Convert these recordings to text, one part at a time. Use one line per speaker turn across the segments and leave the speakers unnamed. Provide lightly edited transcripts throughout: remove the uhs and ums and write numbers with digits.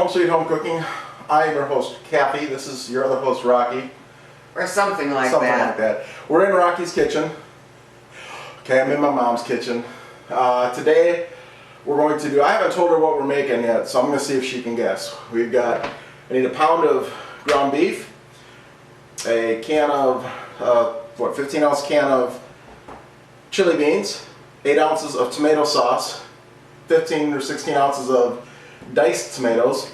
Home Sweet Home Cooking. I am your host, Kathy. This is your other host, Rocky.
Or something like
Something
that.
like that. We're in Rocky's kitchen. Okay, I'm in my mom's kitchen. Today, we're going to do, I haven't told her what we're making yet, so I'm going to see if she can guess. I need a pound of ground beef, a can of, 15-ounce can of chili beans, 8 ounces of tomato sauce, 15 or 16 ounces of diced tomatoes,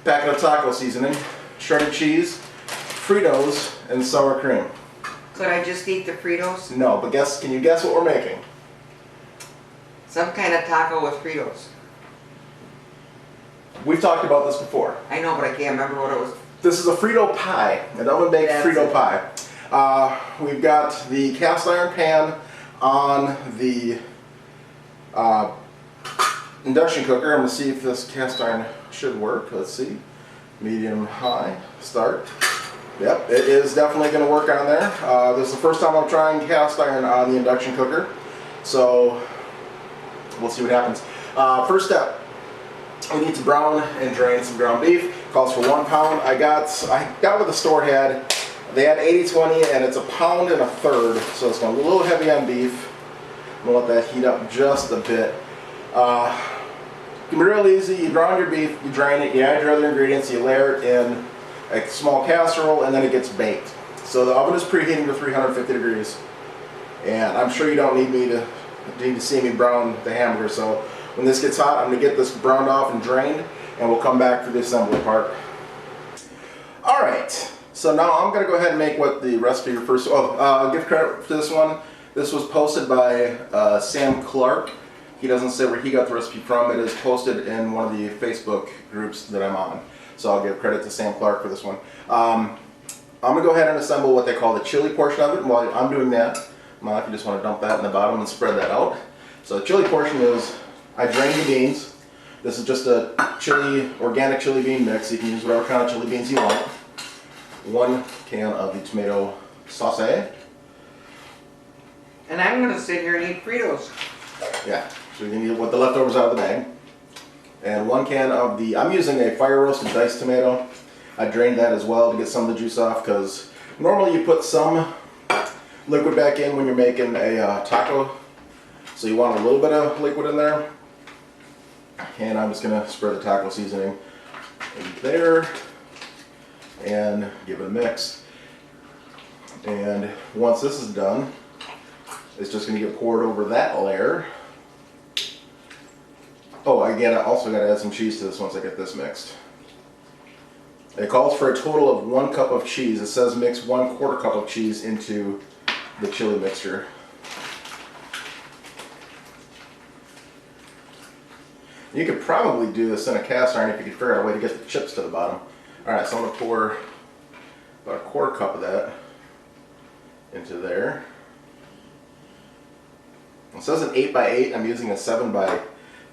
packet of taco seasoning, shredded cheese, Fritos, and sour cream.
Could I just eat the Fritos?
No, but can you guess what we're making?
Some kind of taco with Fritos.
We've talked about this before.
I know, but I can't remember what it was.
This is a Frito Pie, an oven-baked Frito Pie. We've got the cast iron pan on the induction cooker. I'm going to see if this cast iron should work. Let's see. Medium, high, start. Yep, it is definitely going to work on there. This is the first time I'm trying cast iron on the induction cooker, so we'll see what happens. First step, we need to brown and drain some ground beef. Calls for 1 pound. I got what the store had. They had 80-20 and it's a pound and a third, so it's going to be a little heavy on beef. I'm going to let that heat up just a bit. It can be real easy. You brown your beef, you drain it, you add your other ingredients, you layer it in a small casserole, and then it gets baked. So the oven is preheating to 350 degrees. And I'm sure you don't need to see me brown the hamburger, so when this gets hot, I'm going to get this browned off and drained, and we'll come back to the assembly part. Alright, so now I'm going to go ahead and make what the recipe refers to. I'll give credit to this one. This was posted by Sam Clark. He doesn't say where he got the recipe from. It is posted in one of the Facebook groups that I'm on. So I'll give credit to Sam Clark for this one. I'm going to go ahead and assemble what they call the chili portion of it. And while I'm doing that, if you just want to dump that in the bottom and spread that out. So the chili portion is, I drained the beans. This is just a organic chili bean mix. You can use whatever kind of chili beans you want. 1 can of the tomato sauce.
And I'm going to sit here and eat Fritos.
Yeah, so you can eat what the leftovers out of the bag. And 1 can of I'm using a fire roasted diced tomato. I drained that as well to get some of the juice off, because normally you put some liquid back in when you're making a taco. So you want a little bit of liquid in there. And I'm just going to spread the taco seasoning in there and give it a mix. And once this is done, it's just going to get poured over that layer. Oh, again, I also got to add some cheese to this once I get this mixed. It calls for a total of 1 cup of cheese. It says mix 1/4 cup of cheese into the chili mixture. You could probably do this in a cast iron if you could figure out a way to get the chips to the bottom. Alright, so I'm going to pour about 1/4 cup of that into there. It says an 8 by 8. I'm using a 7 by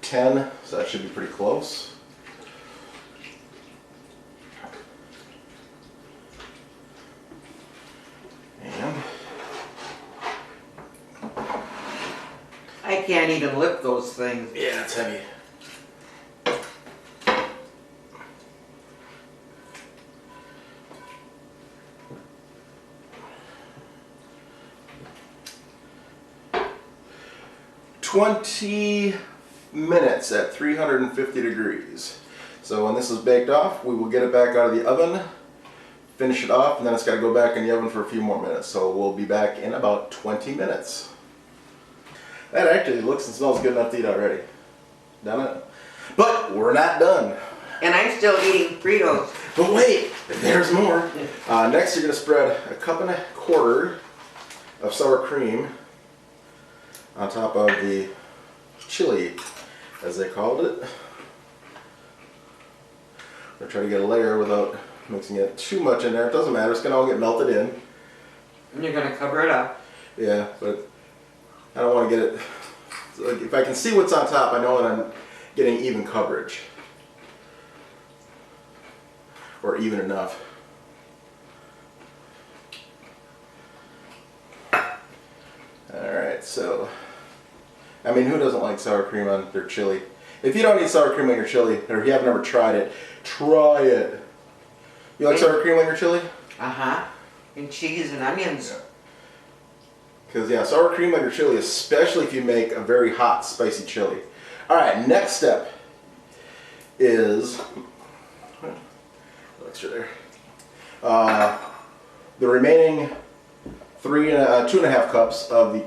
10, so that should be pretty close. And
I can't even lift those things.
yeah, it's heavy. "20 minutes at 350 degrees. So when this is baked off, we will get it back out of the oven, finish it off, and then it's got to go back in the oven for a few more minutes. So we'll be back in about 20 minutes. That actually looks and smells good enough to eat already. Done it? But we're not done.
And I'm still eating Fritos.
But wait, there's more. Next, you're going to spread 1.25 cups of sour cream on top of the chili, as they called it. I'll try to get a layer without mixing it too much in there. It doesn't matter, it's going to all get melted in.
And you're going to cover it up.
Yeah, but I don't want to get it... If I can see what's on top, I know that I'm getting even coverage. Or even enough. Alright, so... I mean, who doesn't like sour cream on their chili? If you don't eat sour cream on your chili, or if you have never tried it, try it. You like sour cream on your chili?
Uh-huh. And cheese and onions.
Because, yeah, sour cream on your chili, especially if you make a very hot, spicy chili. All right, next step is, extra there, the remaining 2.5 cups of the,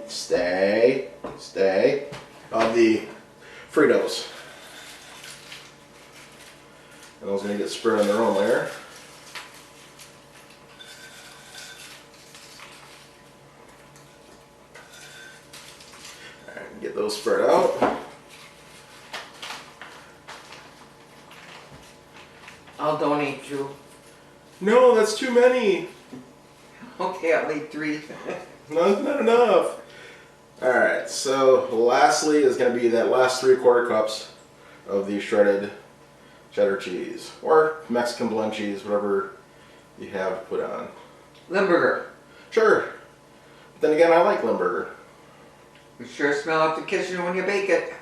of the Fritos. And those are going to get spread on their own layer. Get those spread out.
I'll donate 2.
No, that's too many.
Okay, I'll eat 3.
No, that's not enough. Alright, so lastly is going to be that last 3/4 cups of the shredded cheddar cheese. Or Mexican blend cheese, whatever you have put on.
Limburger.
Sure. But then again, I like Limburger.
You sure smell up the kitchen when you bake it.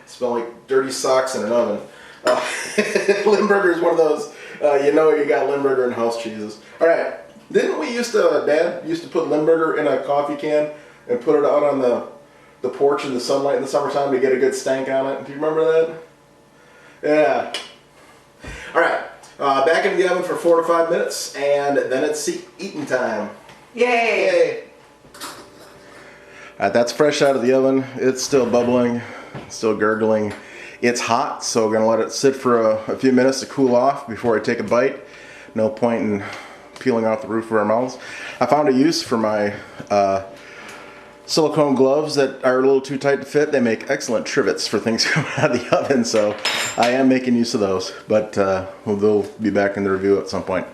Smell like dirty socks in an oven. Limburger is one of those, you know you got Limburger and house cheeses. Alright, didn't we Dad used to put Limburger in a coffee can and put it out on the porch in the sunlight in the summertime to get a good stank on it? Do you remember that? Yeah. Alright, back in the oven for 4 to 5 minutes, and then it's eating time.
Yay!
Yay! That's fresh out of the oven. It's still bubbling, still gurgling. It's hot, so we're gonna let it sit for a few minutes to cool off before I take a bite. No point in peeling off the roof of our mouths. I found a use for my silicone gloves that are a little too tight to fit. They make excellent trivets for things coming out of the oven, so I am making use of those. But they'll be back in the review at some point.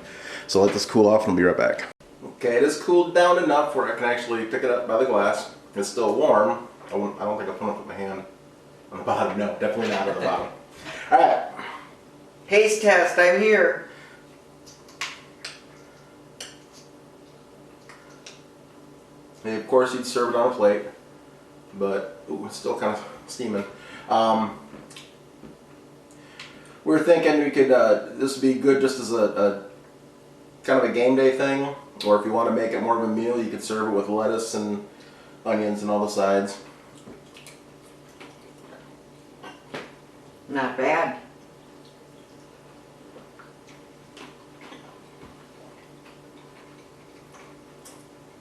So let this cool off and we'll be right back. Okay, it is cooled down enough where I can actually pick it up by the glass. It's still warm. I don't think I'll put it with my hand on the bottom. No, definitely not on the bottom. Alright.
Taste test, I'm here.
And of course, you'd serve it on a plate, but ooh, it's still kind of steaming. We were thinking we could, this would be good just as a kind of a game day thing, or if you want to make it more of a meal, you could serve it with lettuce and onions and all the sides.
Not bad.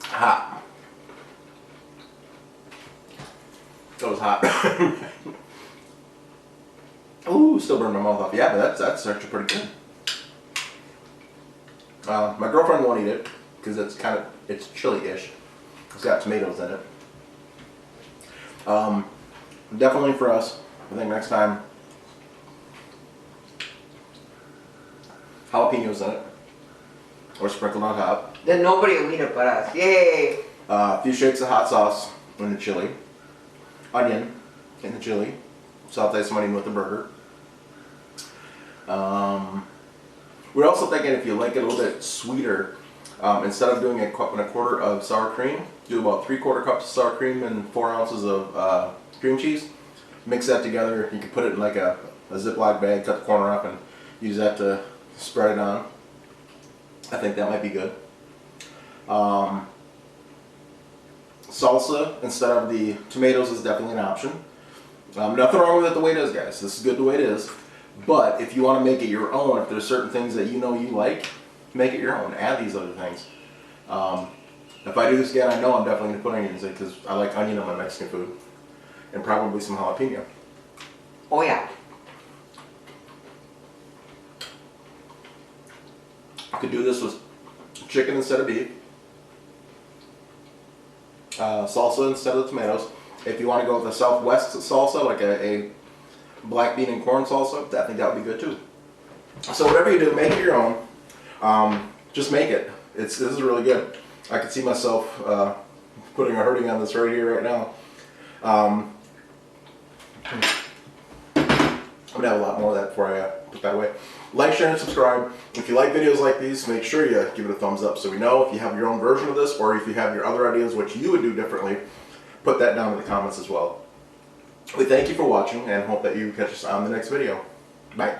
Hot. That was hot. Ooh, still burning my mouth off. Yeah, but that's actually pretty good. My girlfriend won't eat it because it's chili-ish. It's got tomatoes in it. Definitely for us. I think next time, jalapenos in it, or sprinkled on top.
Then nobody will eat it but us. Yay!
A few shakes of hot sauce in the chili, onion in the chili, saute some onion with the burger. We're also thinking if you like it a little bit sweeter, instead of doing a 1/4 of sour cream, do about 3/4 cups of sour cream and 4 ounces of cream cheese. Mix that together. You can put it in like a Ziploc bag, cut the corner up, and use that to spread it on. I think that might be good. Salsa instead of the tomatoes is definitely an option. Nothing wrong with it the way it is, guys. This is good the way it is. But if you want to make it your own, if there's certain things that you know you like, make it your own. Add these other things. If I do this again, I know I'm definitely going to put onions in because I like onion on my Mexican food. And probably some jalapeno.
Oh yeah.
I could do this with chicken instead of beef. Salsa instead of tomatoes. If you want to go with a Southwest salsa, like a black bean and corn salsa, I think that would be good too. So whatever you do, make it your own. Just make it. This is really good. I could see myself putting a hurting on this right here, right now. I'm gonna have a lot more of that before I put that away. Like, share, and subscribe. If you like videos like these, make sure you give it a thumbs up so we know if you have your own version of this or if you have your other ideas which you would do differently. Put that down in the comments as well. we thank you for watching and hope that you catch us on the next video. Bye.